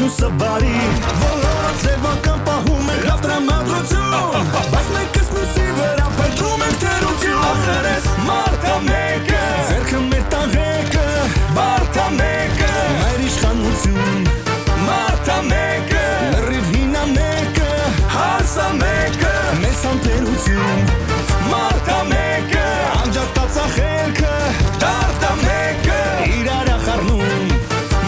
մյուսը բարի Բոլորը ձևական պահում ենք լավ տրամադրություն Բայց մեկս մյուսի վրա փնտրում ենք թերություն Ախր ես մարդա մեկը Ձերքը մեր տաղեկը Բարդա մեկը Մեր իշխանություն Մարդա մեկը Լրիվ հինա մեկը Հարսա մեկը Մեզ համբերություն Մարդա մեկը Անջատացա խելքը Դարդա մեկը Իրար ախառնում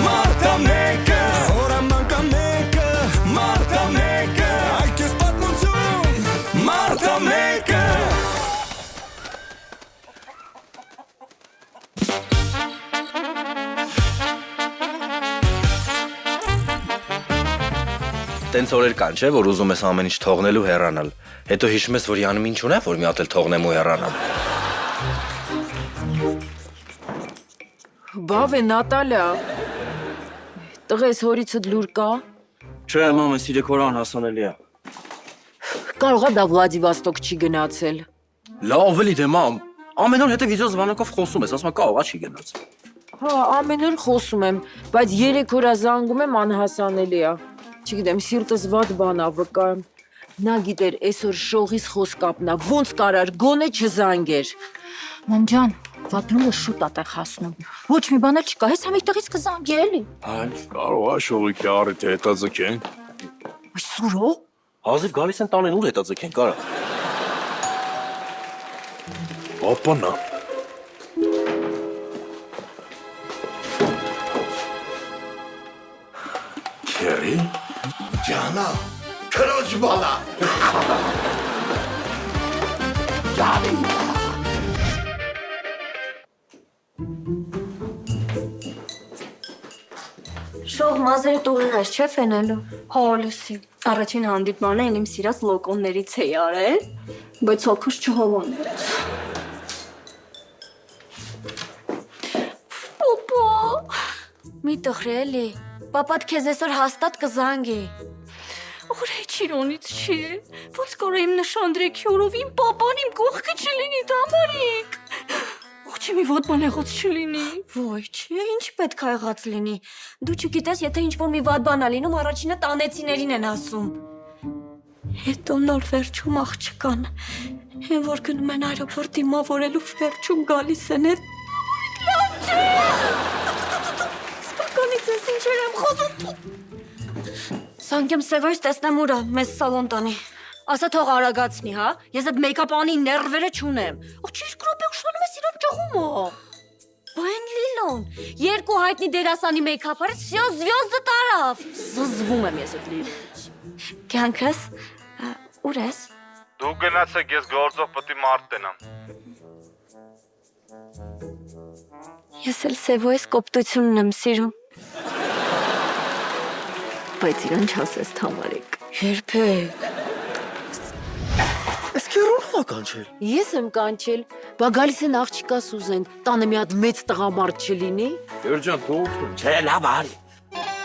Մարդա մեկը Խորամանկա մեկը Մարդա մեկը Այդ ես պատմություն Մարդա մեկը Տենց օրեր կան, չէ, որ ուզում ես ամեն ինչ թողնել ու հեռանալ։ Հետո հիշում ես, որ յանում ինչ ունեմ, որ մի հատ էլ թողնեմ ու հեռանամ։ Բավե, Նատալիա, տղես հորիցդ լուր կա։ Չէ, մամ, ես իրեք որ անհասանելի է։ Կարողա դա Վլադիվաստոկ չի գնացել։ Լավ էլի դե մամ, ամեն օր հետո վիդեո զվանակով խոսում ես, ասում կարողա չի գնաց։ Հա, ամեն օր խոսում եմ, բայց 3 օր զանգում եմ անհասանելի է։ Չգիտեմ, սիրտս վատ բան ա վկայում։ Նա գիտեր, այսօր շողից խոսք կապնա, ոնց կարար, գոնե չզանգեր։ Մամ ջան, Վադրուլը շուտ ա տեղ հասնում։ Ոչ մի բան էլ չկա, հեսա մի տեղից կզանգի էլի։ Այլ կարող է շողիկի առիթ հետաձգեն։ Այսօրո։ Հազիվ գալիս են տանեն ուր հետաձգեն, կարա։ Օպանա։ Քերի։ Ջանա, քրոջ բալա Շող մազերը տուրն ես, չէ ֆենելու։ Հա, լսի։ Առաջին հանդիպմանը իմ սիրած լոկոններից էի արել, բայց հոգուս չհովոներ։ Պոպո։ Մի տխրի էլի։ Պապատ քեզ այսօր հաստատ կզանգի։ Ուրե չիրոնից չի։ Ոնց կարող եմ նշանդրեքի օրով իմ պապան իմ կողքը չլինի, դամարիկ։ Չի մի ոտ բան եղած չլինի։ Ոյ, չէ, ինչ պետք է եղած լինի։ Դու չգիտես, եթե ինչ-որ մի վատ բան ա լինում, առաջինը տանեցիներին են ասում։ Հետո նոր վերջում աղջկան։ Հեն որ գնում են այրոպորտ դիմավորելու վերջում գալիս են այդ։ Լավ չէ։ Սպականից ես ինչեր եմ խոսում։ Սանգեմ Սևոյից տեսնեմ ուրա, մեզ սալոն տանի։ Ասա թող արագացնի, հա։ Ես այդ մեյքափանի ներվերը չունեմ։ Ո՞չ երկու րոպե ուշանում ես իրան ճղումո։ Բայն Լիլոն, երկու հայտնի դերասանի մեյքափարը всё звёзды տարավ։ Զզվում եմ ես այդ Լիլոնից։ Կյանքս ուր ես։ Դու գնացեք, ես գործով պետք է մարդ տենամ։ Ես էլ Սևոյից կոպտությունն եմ սիրում։ Բայց իրան չասես Թամարիկ։ Երբեք։ Ես քերուն ա կանչել։ Ես եմ կանչել, բա գալիս են աղջիկա Սուզեն, տանը մի հատ մեծ տղամարդ չլինի։ Երջան դու։ Չէ, լավ արի։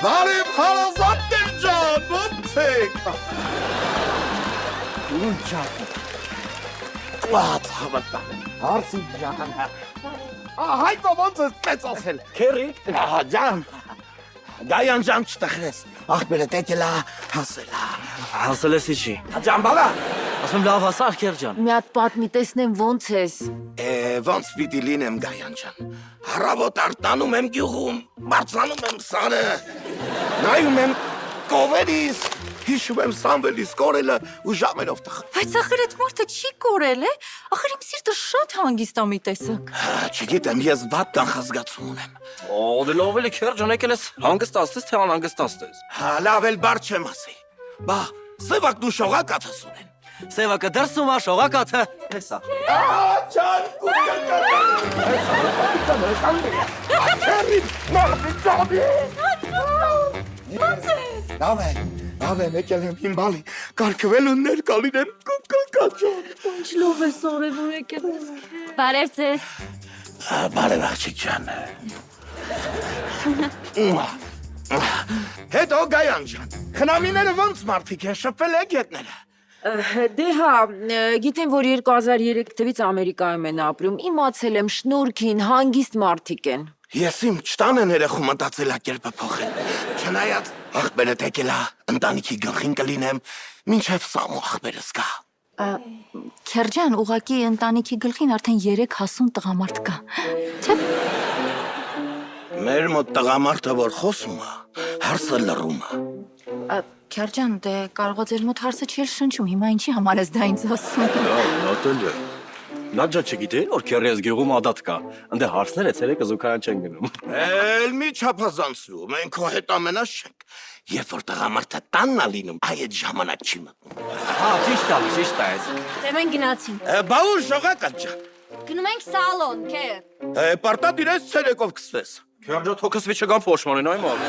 Բարի հարազատներ ջան, ոնց եք։ Ուրուն ջան։ Ված հավատա։ Հարսի ջան։ Հայտո ոնց ես մեծ ասել։ Քերի, ջան։ Գայան ջան չտխրես։ Ախպերը տեկելա, հասելա։ Հասելես իչի։ Ջան բալա։ Ասում լավ հասար քեր ջան։ Մի հատ պատմի տեսնեմ ոնց ես։ Ոնց պիտի լինեմ Գայան ջան։ Հարավոտ արտանում եմ գյուղում, բարձրանում եմ սանը։ Նայում եմ կովերիս, հիշում եմ Սամվելիս կորելը ու ժամերով տխր։ Բայց ախր այդ մարդը չի կորել է։ Ախր իմ սիրտը շատ հանգիստ ա մի տեսակ։ Չգիտեմ, ես վատ կանխազգացում ունեմ։ Օ, դե լավ էլի քեր ջան, եկել ես հանգստացես թե անհանգստացես։ Հա, լավ էլ բար չեմ ասի։ Բա, սևակ դու շողակաթ ասունեն։ Սևակը դրսում ա շողակաթը։ Հեսա։ Ջան, Լավ է, եկել եմ իմ բալի, կարգվել ու ներկա լինեմ կոկակաճան։ Ինչ լավ ես օրևոր եկել։ Բարև ձեզ։ Բարև աղջիկ ջան։ Հետո Գայան ջան, խնամիները ոնց մարդիկ են, շփվել եք հետները։ Դե հա, գիտեմ, որ 2003 թվականից Ամերիկայում են ապրում, իմացել եմ շնորհքին հանգիստ մարդիկ են։ Ես իմ չտանեն երեխու մտածելակերպը փոխել։ Չնայած աղբերը թեկել է, ընտանիքի գլխին կլինեմ, մինչև Սամու աղբերս գա։ Քերջան, ուղակի ընտանիքի գլխին արդեն 3 հասուն տղամարդ կա։ Չէ՞։ Մեր մոտ տղամարդը որ խոսում է, հարսը լռում է։ Քերջան, դե կարող է ձեր մոտ հարսը չէր շնչում, հիմա ինչի համար ես դա ինձ ասում։ Նատալիա։ Նաջա չգիտի, որ քերես գյուղում ադատ կա։ Ընդ հարցները ցերեկը զուգարան չեն գնում։ Էլ մի չափազանցրու, մենք քո հետ ամենաշ չենք։ Երբ որ տղամարդը տանն է լինում, այդ ժամանակ չի մտնում։ Հա, ճիշտ է այս։ Դե մենք գնացինք։ Բա ու շողակալ ջան։ Գնում ենք սալոն, քեր։ Պարտա դիրես ցերեկով կսվես։ Քերջա թոքսվի չգան փոշմանեն այ մալ։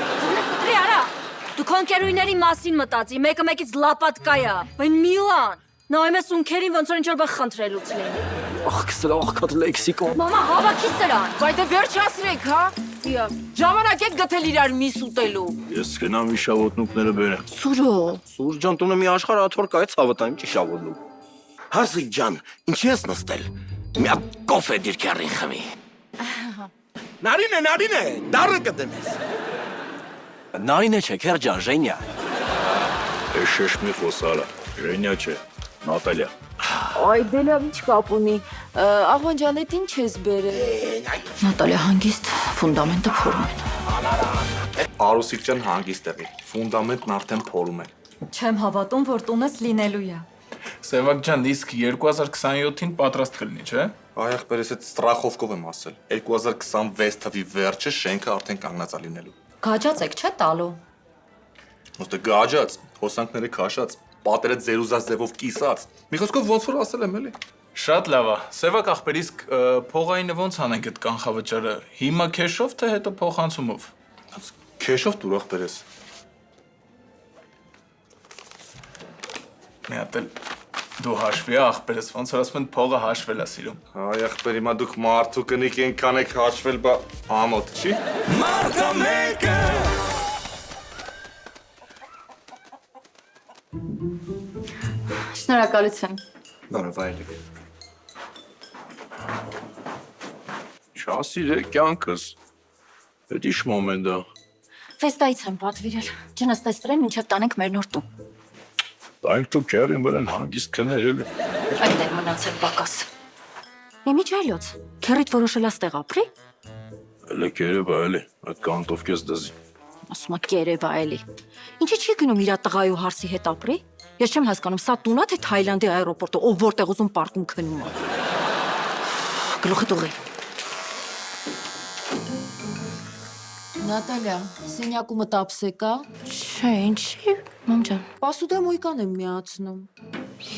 Դրի արա։ Դու կոնկերուիների մասին մտածի, մեկը մեկից լապատկա է։ Բայն Միլան։ Նայում ես ունքերին ոնց որ ինչ-որ բան խնդրելուց լինի։ Ախ, քսրա աղքատ լեքսիկոն։ Մամա, հավաքի սրան։ Բայց դե վերջացրեք, հա։ Դիա, ժամանակ եք գտել իրար միս ուտելու։ Ես գնամ իշավոտնուկները բերեմ։ Սուրո։ Սուրճ ջան, տունը մի աշխարհ աթոռ կա, այդ ցավը տան, ինչի շավոնում։ Հարսիկ ջան, ինչի ես նստել։ Մի հատ կոֆե դիրքերին խմի։ Նարինե, դարը կդնես։ Նարինե չէ, քերջան, Ժենյա։ Ես շեշմի խոսալա։ Ժենյա չէ, Նատալիա։ Այ դե լավ, ինչ կապ ունի։ Աղվան ջան, այդ ինչ ես բերել։ Նատալիա հանգիստ ֆունդամենտը փորում են։ Արուսիկ ջան հանգիստ եղի։ Ֆունդամենտն արդեն փորում են։ Չեմ հավատում, որ տունս լինելու է։ Սևակ ջան, իսկ 2027-ին պատրաստ կլինի, չէ՞։ Այ ախպերս այդ ստրախովկով եմ ասել։ 2026 թվի վերջը շենքը արդեն կանգնած է լինելու։ Գաջած եք, չէ՞ տալու։ Ոստը գաջած, հոսանքները քաշած, պատերը ձերուզած ձևով կիսած։ Մի խոսքով ոնց որ ասել եմ էլի։ Շատ լավ է։ Սևակ ախպեր, իսկ փողայինը ոնց անենք այդ կանխավճարը։ Հիմա քեշով թե հետո փոխանցումով։ Քեշով դուր ախպերս։ Մի հատ էլ դու հաշվի ախպերս, ոնց որ ասում են փողը հաշվել է սիրում։ Այ ախպեր, հիմա դուք մարդու կնիկ ենքան եք հաշվել, բա ամոթ չի։ Մարդը մեկը Շնորհակալություն։ Բարև այլիկ։ Չասիրե կյանքս։ Այդ ինչ մոմենտ է։ Ֆեստայից եմ պատվիրել։ Չնստեցրեմ, մինչև տանենք մեր նոր տուն։ Դայք դու քերին բերեն հանգիստ քնել էլի։ Այնտեղ մնացել պակաս։ Մի ջայլոց։ Քերիդ որոշել աստեղ ապրի։ Էլի կերևա էլի, այդ կանտով կես դզի։ Ասում է կերևա էլի։ Ինչի՞ չի գնում իր տղայու հարսի հետ ապրի։ Ես չեմ հասկանում, սա տունա թե Թայլանդի аэроպորտը, ով որտեղ ուզում պարկում քնում է։ Գլուխը տուղի։ Նատալիա, սենյակումը տապսե կա։ Չէ, ինչի՞, մամ ջան։ Պասուդա մոյկան եմ միացնում։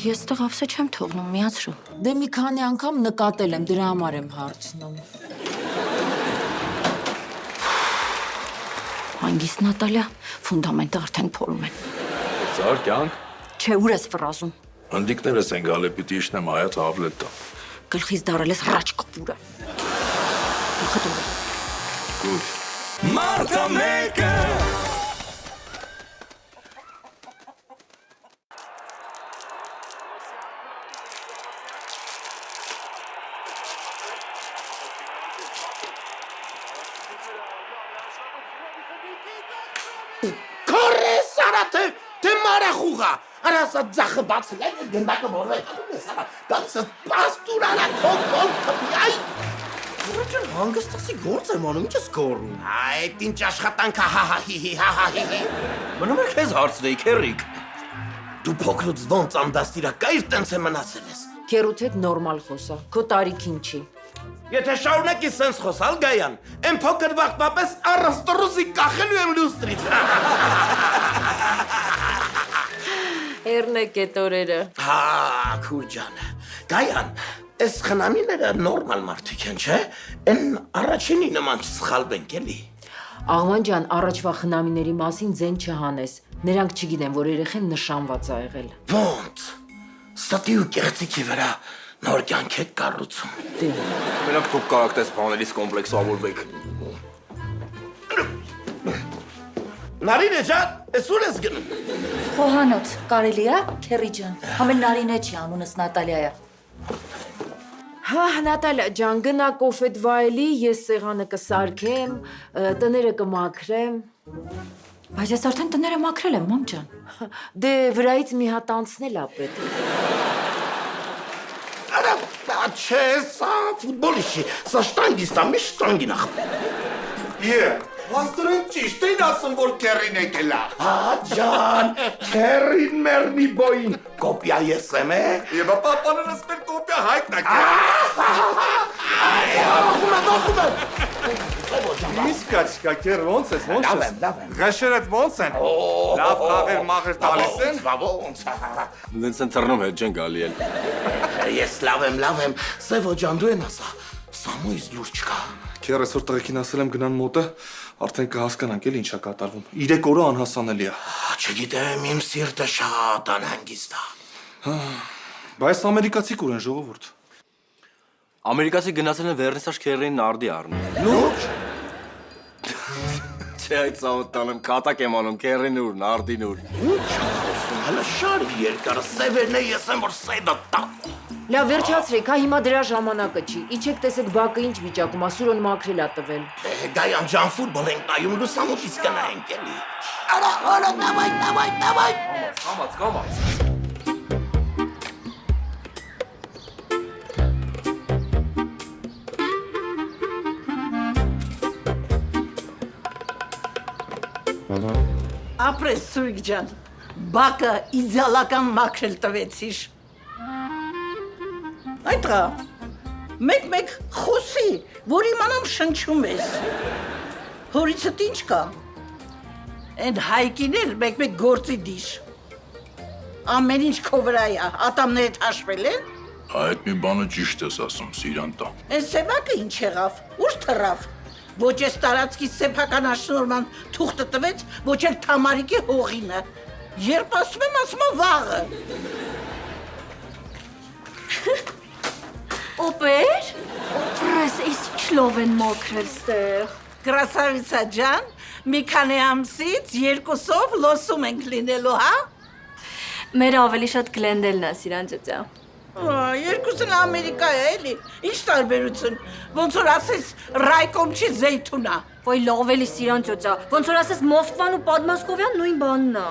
Ես տղավսը չեմ թողնում, միացրու։ Դե մի քանի անգամ նկատել եմ, դրա համար եմ հարցնում։ Հանգիստ Նատալիա, ֆունդամենտը արդեն փորում են։ Ծար կյանք։ Չէ, ուր ես վրազում։ Հնդիկներս են գալի, պիտի իշնեմ հայա թավլետը։ Գլխից դարել ես ռաչ կպուրը։ Գլխը տուղի։ Գույր։ Մարդը մեկը Քորես արաթե, թե մարախուղա։ Արասա ձախը բացել է, գնդակը որվետանում ես արա։ Դանսը պաստուր արա, թոք թպի, այ։ Ուրոջան, հանգստացի գործ եմ անում, ինչ ես գոռում։ Այդ ինչ աշխատանք է, հահահիհի, հահահիհի։ Մնում եք քեզ հարցրեի, քերիկ։ Դու փոքրուց ոնց ամդաստիրակայր տենց է մնացել ես։ Քերուդ հետ նորմալ խոսա, քո տարիքին չի։ Եթե շարունակի սենց խոսալ Գայան, այն փոքր վաղտապես առաստռուզի կախելու եմ լուստրից։ Էրնեք այդ օրերը։ Հա, քուրջան։ Գայան, այս խնամիները նորմալ մարդիկ են, չէ՞։ Այն առաջինի նման չսխալվենք էլի։ Աղման ջան, առաջվա խնամիների մասին ձեն չհանես։ Նրանք չգիտեն, որ երեխեն նշանված ա եղել։ Ոնց։ Ստի ու կեղծիքի վրա նոր կյանք եք կառուցում։ Դե։ Մենակ դուք կարաք տես բաներից կոմպլեքսավորվեք։ Նարինե ջան, ես ուր ես գնում։ Խոհանոց, կարելի է, քերի ջան։ Համել Նարինե չի, անունս Նատալիա է։ Հա, Նատալիա ջան, գնա կոֆեդ վայելի, ես սեղանը կսարքեմ, տները կմաքրեմ։ Բայց ես արդեն տները մաքրել եմ, մամ ջան։ Դե վրայից մի հատ անցնել ա պետք։ Արա, չէ, սա ֆուտբոլիստի, սա շտանգիստա, մի շտանգին ախ։ Հաստորեն ճիշտ էին ասում, որ կերին եկել ա։ Հա, ջան, կերին մերնի բոյին, կոպիա ես եմ է։ Եվ պապաներս մեր կոպիա հայտնա Իսկա, կեր ոնց ես, ոնց ես։ Լավ եմ։ Ղաշերդ ոնց են։ Լավ խաղեր մաղեր տալիս են։ Ոնց, Դենց են թռնում հետ չեն գալի էլ։ ես լավ եմ, Սևո ջան, դու են ասա, Սամույս լուր չկա։ Քեր այսօր տղեկին ասել եմ գնան մոտը, արդեն կհասկանանք էլ ինչա կատարվում։ 3 օրը անհասանելի է։ Չգիտեմ, իմ սիրտը շատ անհանգիստ է։ Բայց ամերիկացի կուր են ժողովուրդ։ Ամերիկացի գնացել են վերնիսաժ քերին նարդի առնում։ Լուրջ։ Չէ, այդ ծավոտանում կատակ եմ անում քերին ուր, նարդին ուր։ Հələ շարի երկար, սևերն է ես եմ, որ սեդը տա։ Լավ, վերջացրեք, հա հիմա դրա ժամանակը չի։ Իջեք տեսեք բակը ինչ վիճակում ա, Սուրոն մաքրել ա տվել։ Գայան ջան ֆուտբոլ ենք նայում, լուսամուտից կնայենք էլի։ Արա, давай։ Կամաց։ Ապրես Սուրիկ ջան, բակը իդեալական մաքրել տվեցիր։ Այդա, մեկ խոսի, որ իմանամ շնչում ես։ Հորիցդ ինչ կա։ Էն հայկին էլ մեկ գործի դիշ։ Ամեն ինչ քո վրա է, ատամներդ հաշվել են։ Այդ մի բանը ճիշտ ես ասում, Սիրանտա։ Էն սեվակը ինչ եղավ, ուր թռավ։ Ոչ ես տարածքի սեփական աշնորհման թուղթը տվեց, ոչ էլ Թամարիկի հողինը։ Երբ ասում եմ վաղը։ Օպեր։ Օպրես, ის չլով են մոքրել ստեղ։ Կրասավիցա ջան, մի քանի ամսից երկուսով լոսում ենք լինելու, հա։ Մեր ավելի շատ գլենդելն է, Սիրան ծծա։ Երկուսն Ամերիկա է, էլի։ Ինչ տարբերություն։ Ոնց որ ասես Ռայկոմ չի Զեյթունա։ Ոյ լավ էլի Սիրան ծծա։ Ոնց որ ասես Մովտվան ու Պատմասկովյան նույն բանն է։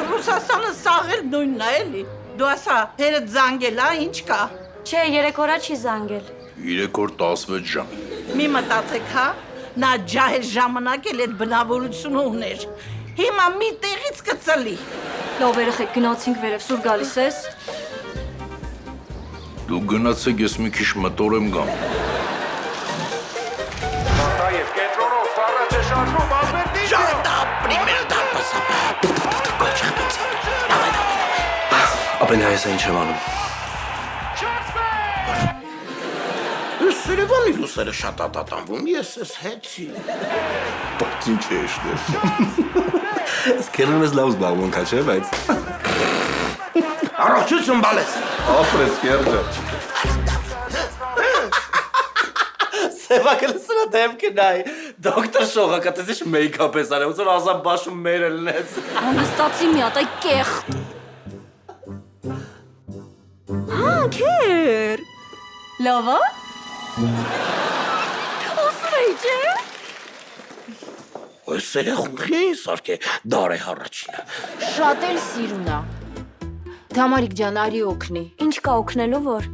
Ռուսաստանը սաղել նույնն է, էլի։ Դու ասա, հերդ զանգել, հա, ինչ կա։ Չէ, 3 օրա չի զանգել։ 3 օր 16 ժամ։ Մի մտածեք, հա։ Նա ջահել ժամանակ էլ այդ բնավորությունը ուներ։ Հիմա մի տեղից կծլի։ Լավ երեխեք, գնացինք վերև, սուր գալիս ես։ Դու գնացեք, ես մի քիչ մտորեմ գամ։ Մարտաև կենտրոնով առաջ է շարժվում Ալբերտին։ Ժանտա, պրիմերդա պասապա։ Ապեն հայեսը ինչ եմ անում։ Սերևանի լուսերը շատ ատատանվում, ես ես հեցի։ Բայց ինչ է իշտես։ Սկերն ես լավ զբաղվում կա, չէ, բայց։ Առողջություն բալես։ Ապրես կերջա։ Սևակը լսրա դեմքը նայ, դոկտոր շողակա, տես ինչ մեյքապ ես արել, ոնց որ ազան բաշում մեր ելնես։ Անստացի մի հատ, այ կեղտ։ Հա, քեր։ Լավ է։ Osrey չէ։ Ոյ սերեղունքի սարքե դար է առաջինը։ Շատ էլ սիրուն ա։ Թամարիկ ջան, արի օգնի։ Ինչ կա օգնելու որ։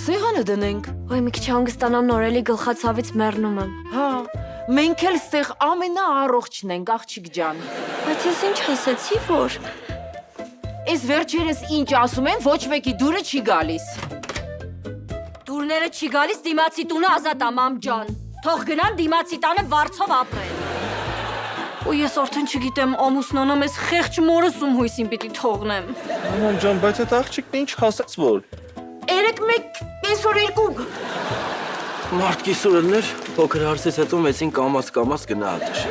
Սեղանը դնենք։ Ոյ մի քիչ հանգստանամ նորելի գլխացավից մեռնում եմ։ Հա, մենք էլ ստեղ ամենաառողջն ենք, աղջիկ ջան։ Բայց ես ինչ ասեցի որ։ Այս վերջերս ինչ ասում են, ոչ մեկի դուրը չի գալիս։ Դուրները չի գալիս, դիմացի տունը ազատ ա, մամ ջան։ Թող գնան դիմացի տանը վարձով ապրեն։ Ու ես արդեն չգիտեմ, ամուսնանամ ես խեղճ մորս ում հույսին պիտի թողնեմ։ Մամ ջան, բայց այդ աղջիկն ինչ հասած որ։ 3-1, այսօր 2։ Մարդկի սուրելներ, փոքր հարցից հետո մեծին կամաց գնահատиш։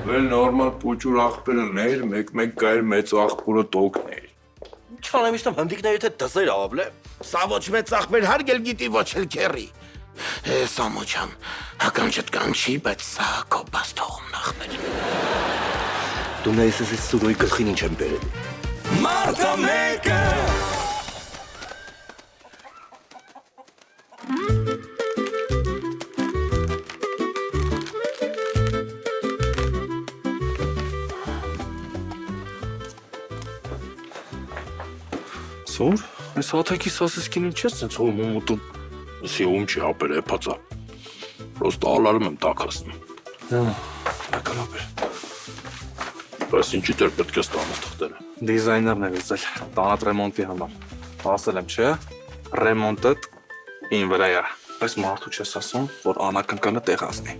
Վել նորմալ փուճուր աղբերներ, մեկ գայր մեծ աղբուրը տոկներ։ Չանեմ իշտամ հնդիկները թե դզեր ավլե։ Սա ոչ մեծ աղբեր հարգել գիտի ոչ էլ քերի։ Սամոջան, հականջդ կանչի, բայց սա քո բաց թողումն աղբեր։ Դու նայես ես սուրոյի գլխին ինչ եմ բերել։ Մարտա մեկը Սոր, այս հաթակի սասիսկին ինչ ես ցենց հոմ մոտում։ Սի ում չի ապեր էփածա։ Պրոստը ալարում եմ տակասնում։ Ակալապեր։ Բայց ինչի դեր պետք է ստանաս թղթերը։ Դիզայներն է վեցել, տանատ ռեմոնտի համար։ Ասել եմ, չէ, ռեմոնտը ին վրա է։ Բայց մարդու չես ասում, որ անակնկալը տեղացնի։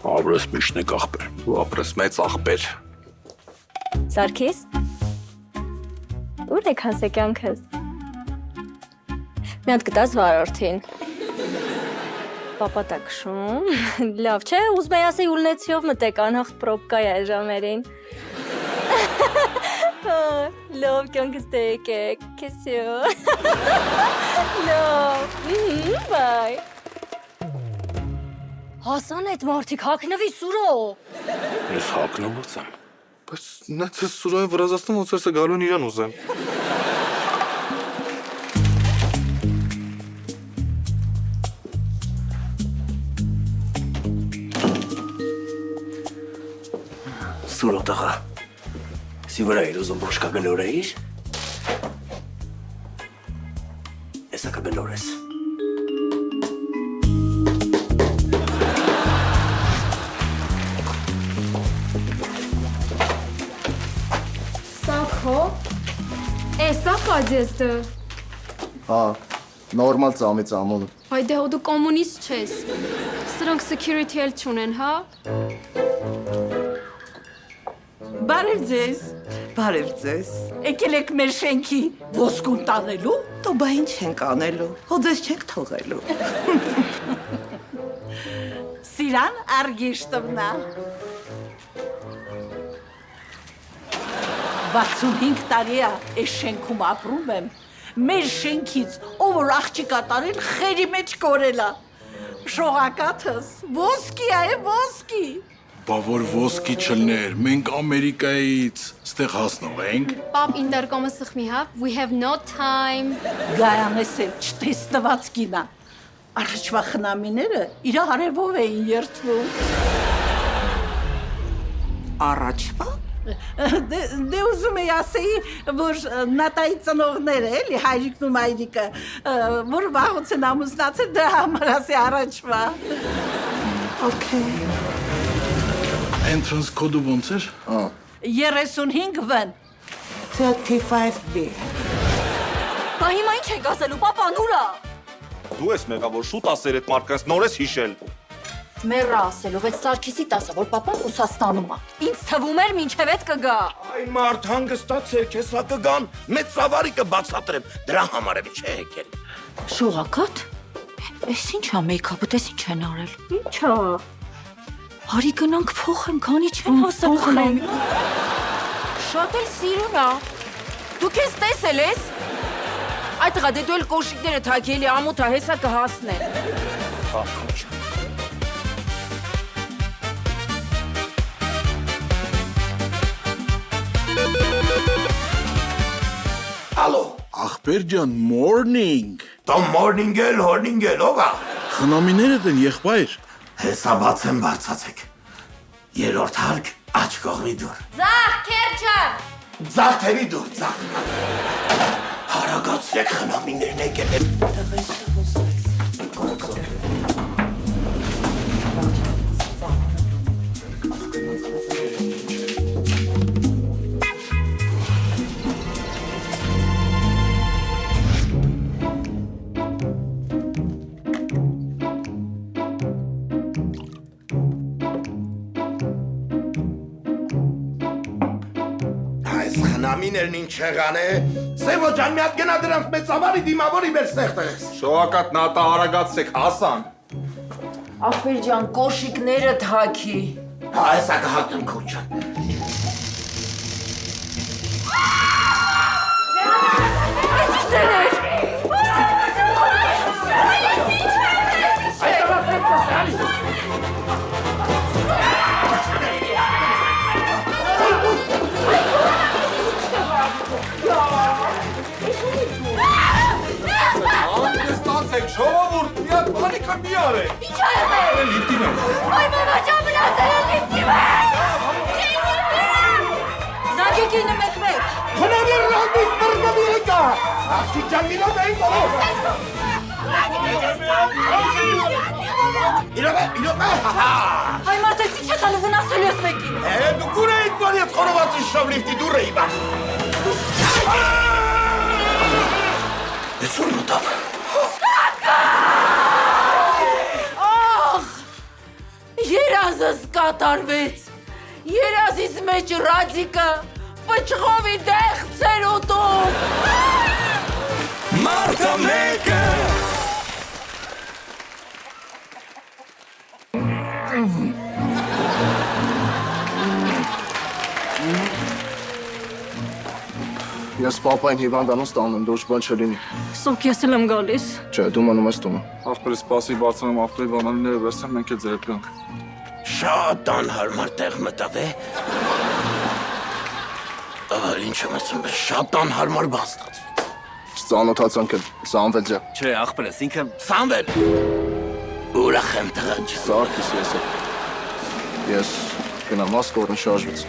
Ապրես միշնեք աղբեր, ու ապրես մեծ աղբեր։ Սարգիս։ Ուր եք հասեքյանքս։ Մի հատ գտած վարորդին։ Պապատակշում։ Լավ չէ, ուզում եի ասի ուլնեցիով մտեք անհաղթ պրոբկա է ժամերին։ Լավ կյանքս տեկեք, կեսյո։ Լավ, բայ։ Հասան էդ մարդիկ, հակնվի սուրո։ Ես հակնված եմ, բայց նենց ես սուրոյին վրազաստում ոնց ես գալուն իրան ուզեմ։ Սուրո տղա, սի վրա իր ուզում բոշկա գլորեիր, եսա կա գլորես։ Սակհո, էսա կաջեստը։ Հա, նորմալ ծամի ծամոն։ Հայ դե հո դու կոմունիստ չես։ Սրանք security էլ չունեն, հա։ Բարև ձեզ։ Բարև ձեզ։ Եկել եք մեր շենքի ոսկուն տանելու։ Դու բա ինչ ենք անելու։ Հո ձեզ չենք թողելու։ Սիրան Արգեշտովնա։ 65 տարի է այս շենքում ապրում եմ։ Մեր շենքից ով որ աղջիկա տարել խերի մեջ կորել է։ Շողակաթս ոսկի է, ոսկի։ Բա որ ոսկի չլներ, մենք Ամերիկայից ստեղ հասնող ենք։ Պապ ինտերկոմը սխմի, հա։ We have no time։ Գայանես էլ չտեստված կինա։ Առաջվա խնամիները իրա հարևով էին երդվում։ Առաջվա։ Դե ուզում էի ասեի, որ նատայի ծնողները էլի, հայրիկն ու մայրիկը, որ վաղուց են ամուսնացել, դրա համար ասի առաջվա։ Okay։ Entrance code-ը ոնց էր։ 35-ն։ 35B։ Բա հիմա ինչ ենք ասելու, պապան ուրա։ Դու ես մեղա, որ շուտ ասեր այդ մարդկանց նոր ես հիշել։ Մեռա ասելով, այդ Սարգիսի տասը, որ պապան Ռուսաստանում է։ Ինձ թվում էր մինչև էդ կգա։ Այ մարդ հանգստացեր, քեզ հա կգան, մեծ սավարի կբացատրեմ, դրա համար եմ չէ եկել։ Շողակաթ։ Էս ինչ է մեյքափը, տես ինչ են արել։ Ինչա։ Արի գնանք փոխեմ, քանի չեն հասել։ Շատ էլ սիրուն է։ Դու քեզ տեսել ես։ Այդ տղա դե դու էլ կոշիկները թակելի ամոթա հեսա կհասնեն։ Ալո, Ախպեր ջան, morning։ տո morning էլ, ով է։ Խնամիներդ են եղբայր։ Հեսա բացեմ բարձացեք։ Երորդ հարկ աչ կողմի դուր։ Ձախ, Քերջան։ Ձախ թևի դուր, ձախ։ Հարագացրեք խնամիներն եկել են։ Խնամիներն ինչ եղան է։ Սևո ջան, մի հատ գնա դրանց մեծ ավարի դիմավորի մեր ստեղ տես։ Շողակաթ նատա արագացեք, հասան։ Ախպեր ջան, կոշիկները թակի։ Հա, հեսա կհատեմ քուր ջան։ Ժողովուրդ, մի հատ բանիկը մի արեք։ Ինչ ա եղել։ Լիպտին եմ։ Այ մամա ջան մնացել է լիպտի մեջ։ Զանգի Եկեք մեկ։ Խնամի ռամբիկ բռնվի եկա։ Աղջիկ ջան մինով էին կողով։ Իրոպե։ Հայ մարդես ինչ ես անում վնասելու ես մեկին։ Դու կուր էիք բար ես խորովածի շով լիվտի դուր էի բաց։ Ես որ մտավ։ Ախ, երազս կատարվեց, երազիս մեջ ռադիկը պճղովի դեղցեր ուտում։ Մարդը մեկը Ես պապային հիվանդանոց տանում, դուրս բան չլինի։ Սոկ ես էլ եմ գալիս։ Չէ, դու մնում ես տունը։ Ախպեր սպասի բացանում ավտոյի բանալիները վերցնեմ մենք էլ ձեր գանք։ Շատ անհարմար տեղ մտավ է։ Ինչ եմ ասում, շատ անհարմար բան ստացվեց։ Ծանոթացանք էլ, Սամվել ջան։ Չէ, ախպերս ինքը Սամվել։ Ուրախ եմ տղա ջան։ Սարգիս ես եմ։ Ես գնամ մասկորն շարժվեց։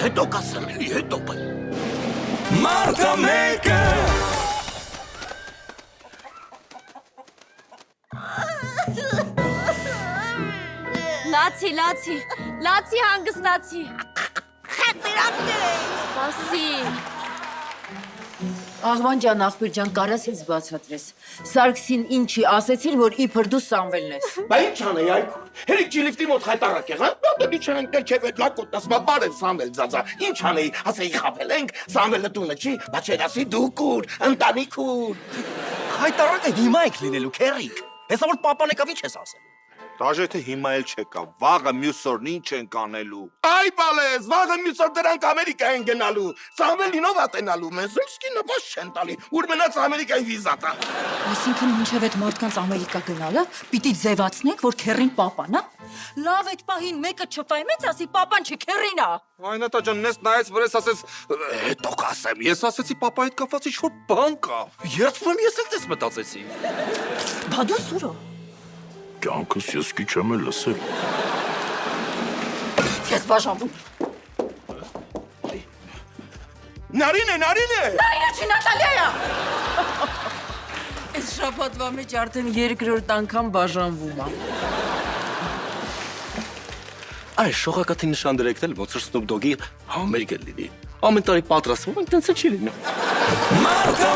Հետո կասեմ էլի, հետո բան։ Մարդը մեկը Լացի հանգստացի։ Սպասի։ Աղվան ջան, աղբյուր ջան, կարաս ինձ բացատրես։ Սարգսին ինչի ասեցիր, որ իբր դու Սամվելն ես։ Բա ինչ անեի այքո։ Հերիք ջիլիֆտի մոտ խայտարակ եղան։ Բա ինչ են կերքև այդ լակոտնաս բարև Սամվել ձածա։ Ինչ անեի, ասեի խաբել ենք, Սամվելը տունը չի, բա չեր ասի դու կուր, ընտանիք ուր։ Հայտարարը հիմա եք լինելու քերիկ։ Հեսա որ պապան եկավ ինչ ես ասել։ Դաժե թե հիմա էլ չեկա, վաղը մյուս օրն ինչ են կանելու։ Այ բալես, վաղը մյուս օր դրանք Ամերիկա են գնալու։ Սամվելին ով ատենալու, մեզ ուսկի նպաշ չեն տալի, ուր մնաց Ամերիկայի վիզա տա։ Այսինքն մինչև այդ մարդկանց Ամերիկա գնալը պիտի ձևացնենք, որ քերին պապան, հա։ Լավ այդ պահին մեկը չփայմեց, ասի պապան չէ, քերին է։ Այնա ջան, նես նայեց վրես ասես, հետո կասեմ, ես ասեցի պապա հետ կապված ինչ-որ բան կա։ Երդվում ես էլ դες մտածեցի։ Բա դու սուրո։ Կյանքս ես քիչ եմ էլ լսել։ Ես բաժանվում։ Նարին է։ Նարինը չի, Նատալիա։ Այս շաբաթվա մեջ արդեն երկրորդ անգամ բաժանվում եմ։ Այս շողակաթի նշան դրեկնել ոնց որ Snoop Dogg-ի համերգ է լինի։ Ամեն տարի պատրաստվում ենք, տենց չի լինում։ Մարդը